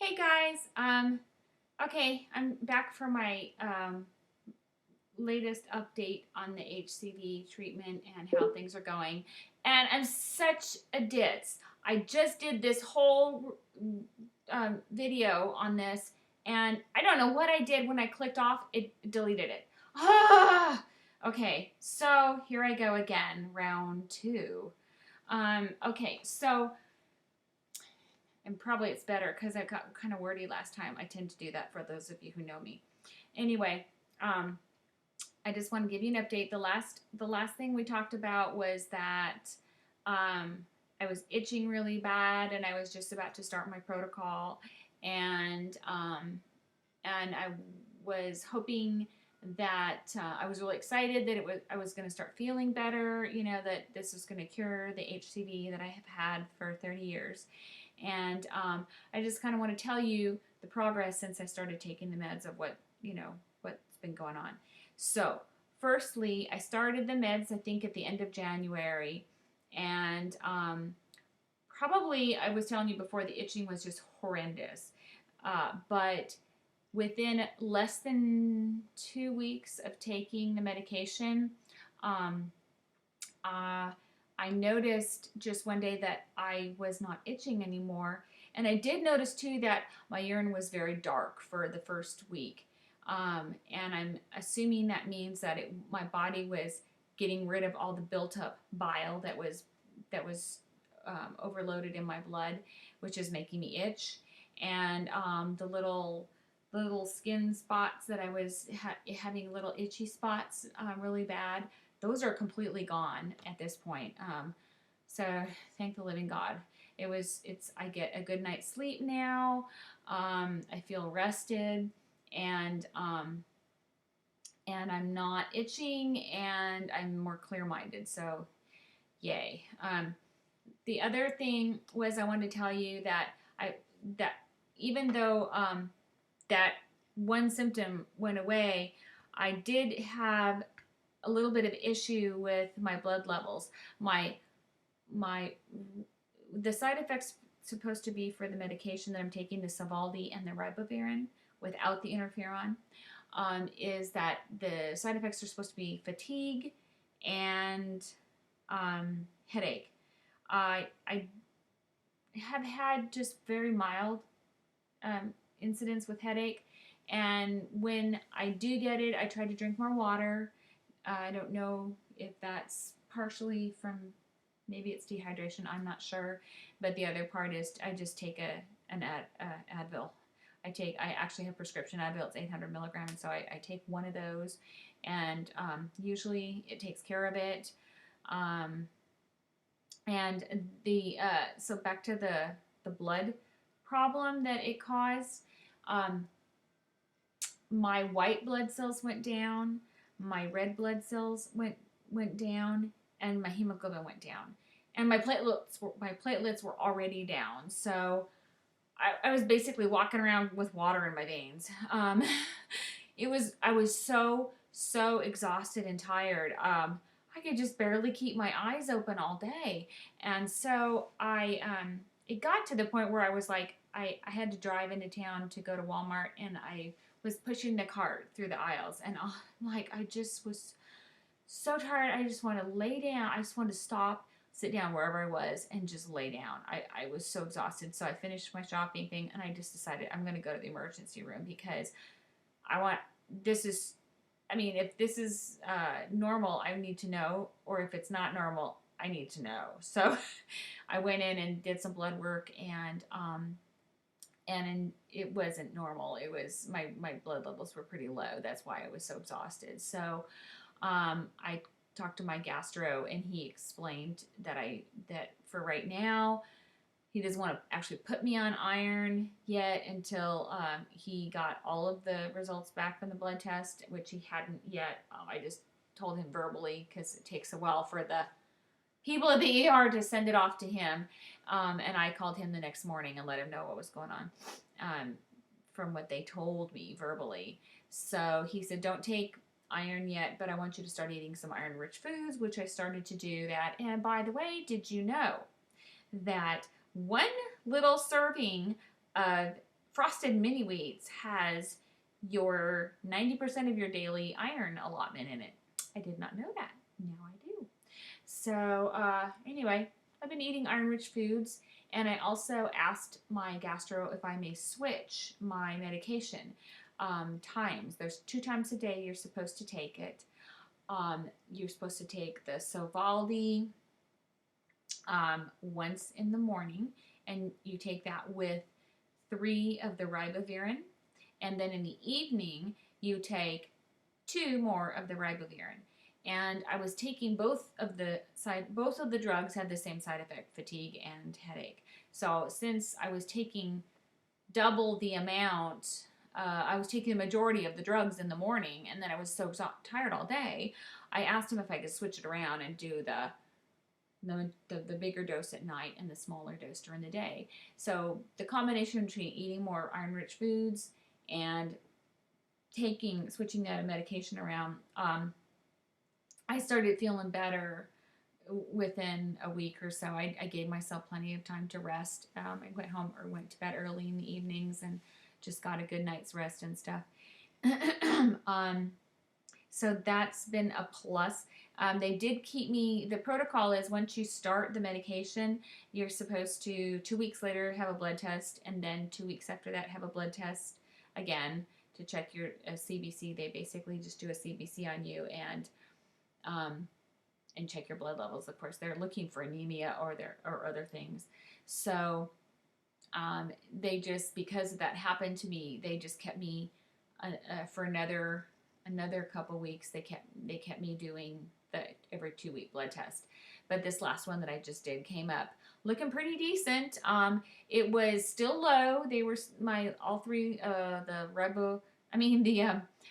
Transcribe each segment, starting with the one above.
Hey guys, okay, I'm back for my latest update on the HCV treatment and how things are going. And I'm such a ditz. I just did this whole video on this, and I don't know what I did when I clicked off, it deleted it. Ah! Okay, so here I go again, round two. Okay, so and probably it's better because I got kind of wordy last time. I tend to do that for those of you who know me. Anyway, I just want to give you an update. The last thing we talked about was that I was itching really bad, and I was just about to start my protocol, and I was hoping that I was really excited that I was going to start feeling better. You know, that this was going to cure the HCV that I have had for 30 years. And I just kind of want to tell you the progress since I started taking the meds of what's been going on. So, firstly, I started the meds, I think, at the end of January. And probably, I was telling you before, the itching was just horrendous. But within less than 2 weeks of taking the medication, I noticed just one day that I was not itching anymore. And I did notice too that my urine was very dark for the first week. And I'm assuming that means that my body was getting rid of all the built up bile that was overloaded in my blood, which is making me itch. And the little skin spots that I was having little itchy spots really bad, those are completely gone at this point. So thank the living God. I get a good night's sleep now. I feel rested, and I'm not itching, and I'm more clear-minded. So yay. The other thing was I wanted to tell you that even though that one symptom went away, I did have a little bit of issue with my blood levels. The side effects supposed to be for the medication that I'm taking, the Sovaldi and the Ribavirin, without the Interferon, is that the side effects are supposed to be fatigue and headache. I have had just very mild incidents with headache, and when I do get it, I try to drink more water. I don't know if that's partially from, maybe it's dehydration, I'm not sure. But the other part is I just take an Advil. I actually have prescription Advil. It's 800 milligrams, so I take one of those, and usually it takes care of it. And so back to the blood problem that it caused. My white blood cells went down, my red blood cells went down, and my hemoglobin went down, and my platelets were already down. So I was basically walking around with water in my veins. I was so exhausted and tired. I could just barely keep my eyes open all day, and so it got to the point where I was like, I had to drive into town to go to Walmart, and I was pushing the cart through the aisles, and I'm like, I just was so tired. I just want to lay down. I just want to stop, sit down wherever I was, and just lay down. I was so exhausted. So I finished my shopping thing, and I just decided I'm going to go to the emergency room because if this is normal, I need to know, or if it's not normal, I need to know. So I went in and did some blood work, and it wasn't normal. It was my blood levels were pretty low. That's why I was so exhausted. So I talked to my gastro, and he explained that for right now, he doesn't want to actually put me on iron yet until he got all of the results back from the blood test, which he hadn't yet. I just told him verbally because it takes a while for the people at the ER to send it off to him. And I called him the next morning and let him know what was going on from what they told me verbally. So he said, don't take iron yet, but I want you to start eating some iron-rich foods, which I started to do that. And by the way, did you know that one little serving of Frosted Mini Wheats has your 90% of your daily iron allotment in it. I did not know that. Now I do. So anyway, I've been eating iron-rich foods, and I also asked my gastro if I may switch my medication times. There's 2 times a day you're supposed to take it. You're supposed to take the Sovaldi once in the morning, and you take that with 3 of the Ribavirin, and then in the evening you take 2 more of the Ribavirin. And I was taking both of the drugs had the same side effect, fatigue and headache. So since I was taking double the amount, I was taking the majority of the drugs in the morning, and then I was so tired all day, I asked him if I could switch it around and do the bigger dose at night and the smaller dose during the day. So the combination between eating more iron-rich foods and switching that medication around, I started feeling better within a week or so. I gave myself plenty of time to rest. I went home or went to bed early in the evenings and just got a good night's rest and stuff. So that's been a plus. They did keep me, the protocol is once you start the medication, you're supposed to 2 weeks later have a blood test, and then 2 weeks after that have a blood test again to check your CBC. They basically just do a CBC on you and check your blood levels. Of course, they're looking for anemia or other things. So they just, because that happened to me, they just kept me for another couple weeks. They kept me doing the every 2 week blood test. But this last one that I just did came up looking pretty decent. It was still low. They were all 3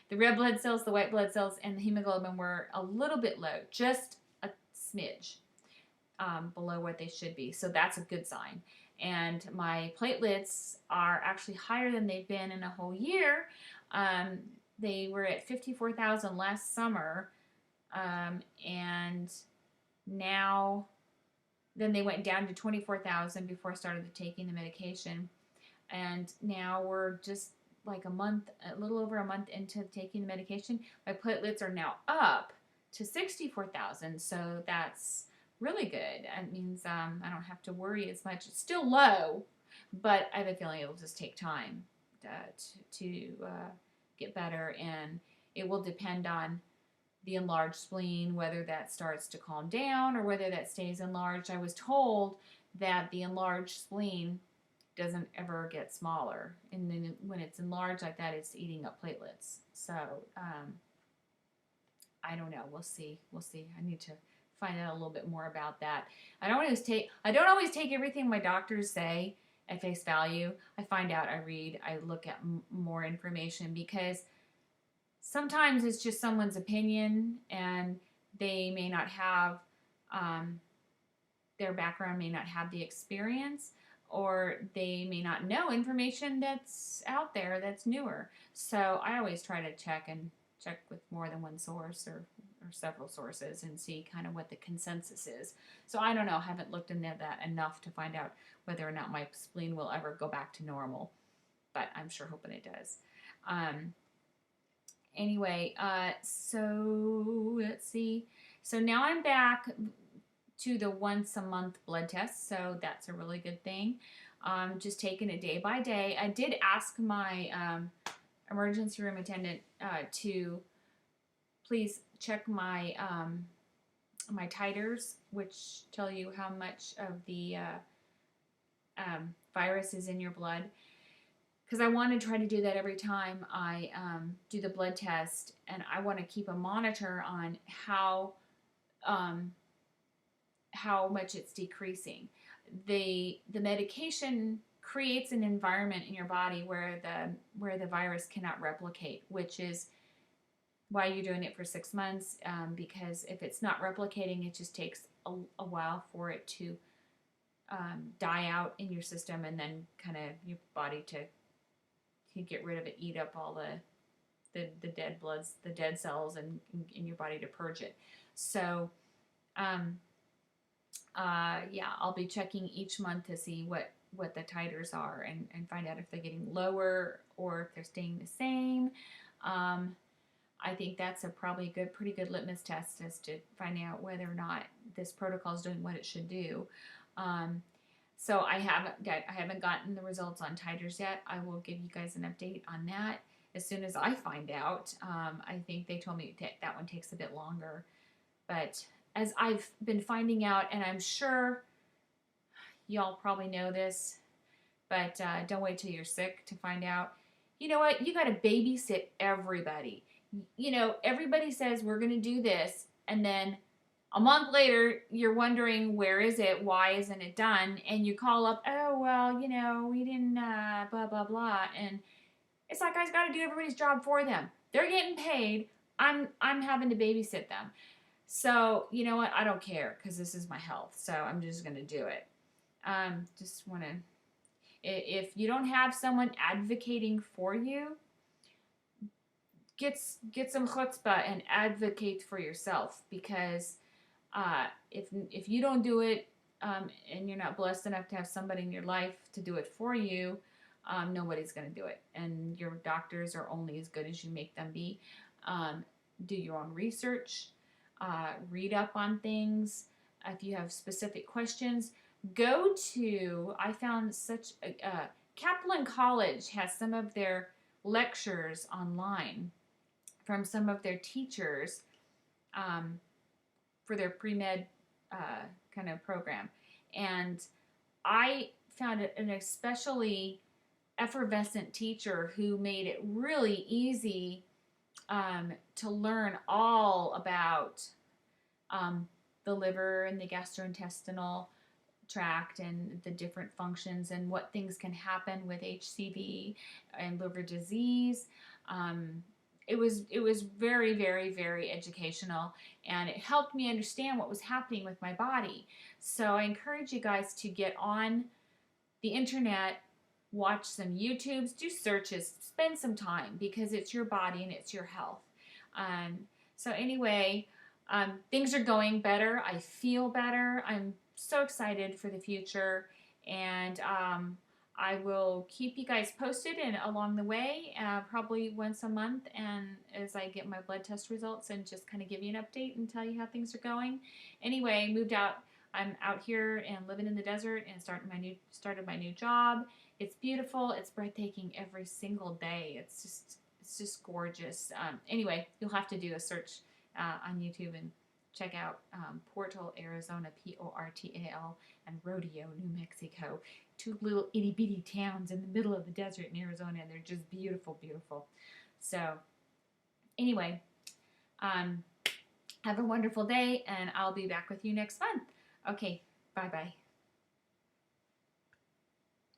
the red blood cells, the white blood cells, and the hemoglobin were a little bit low, just a smidge below what they should be. So that's a good sign. And my platelets are actually higher than they've been in a whole year. They were at 54,000 last summer, and then they went down to 24,000 before I started taking the medication. And now we're just like a little over a month into taking the medication. My platelets are now up to 64,000, so that's really good. It means I don't have to worry as much. It's still low, but I have a feeling it'll just take time to get better, and it will depend on the enlarged spleen, whether that starts to calm down or whether that stays enlarged. I was told that the enlarged spleen doesn't ever get smaller, and then when it's enlarged like that, it's eating up platelets. So I don't know. We'll see. I need to find out a little bit more about that. I don't always take everything my doctors say at face value. I find out, I read, I look at more information, because sometimes it's just someone's opinion, and they may not have, their background may not have the experience, or they may not know information that's out there that's newer. So I always try to check with more than one source or several sources and see kind of what the consensus is. So I don't know, I haven't looked into that enough to find out whether or not my spleen will ever go back to normal, but I'm sure hoping it does. Anyway, so let's see. So now I'm back to the once a month blood test, so that's a really good thing. Just taking it day by day. I did ask my emergency room attendant to please check my my titers, which tell you how much of the virus is in your blood, because I want to try to do that every time I do the blood test, and I want to keep a monitor on how much it's decreasing. The medication creates an environment in your body where the virus cannot replicate, which is why you're doing it for 6 months, because if it's not replicating, it just takes a while for it to die out in your system, and then kind of your body to get rid of it, eat up all the dead bloods, the dead cells in your body to purge it. So yeah, I'll be checking each month to see what the titers are and find out if they're getting lower or if they're staying the same. I think that's probably a pretty good litmus test as to find out whether or not this protocol is doing what it should do. So I haven't gotten the results on titers yet. I will give you guys an update on that as soon as I find out. I think they told me that one takes a bit longer, but as I've been finding out, and I'm sure y'all probably know this, but don't wait till you're sick to find out. You know what? You got to babysit everybody. You know, everybody says we're going to do this, and then a month later, you're wondering, where is it? Why isn't it done? And you call up, oh, well, you know, we didn't, blah, blah, blah. And it's like, I got to do everybody's job for them. They're getting paid. I'm having to babysit them. So, you know what? I don't care because this is my health. So I'm just going to do it. Just want to, if you don't have someone advocating for you, get some chutzpah and advocate for yourself, because if you don't do it, and you're not blessed enough to have somebody in your life to do it for you, nobody's going to do it. And your doctors are only as good as you make them be. Do your own research. Read up on things. If you have specific questions, I found Kaplan College has some of their lectures online from some of their teachers for their pre-med kind of program. And I found an especially effervescent teacher who made it really easy to learn all about the liver and the gastrointestinal tract and the different functions and what things can happen with HCV and liver disease. It was very, very, very educational, and it helped me understand what was happening with my body. So I encourage you guys to get on the internet, watch some YouTubes, do searches, spend some time, because it's your body and it's your health. So anyway, things are going better. I feel better. I'm so excited for the future, and I will keep you guys posted and along the way, probably once a month, and as I get my blood test results, and just kind of give you an update and tell you how things are going. Anyway, I'm out here and living in the desert and started my new job. It's beautiful. It's breathtaking every single day. It's just gorgeous. Anyway, you'll have to do a search on YouTube and check out Portal, Arizona, Portal, and Rodeo, New Mexico. 2 little itty bitty towns in the middle of the desert in Arizona, and they're just beautiful, beautiful. So anyway, have a wonderful day, and I'll be back with you next month. Okay, bye-bye.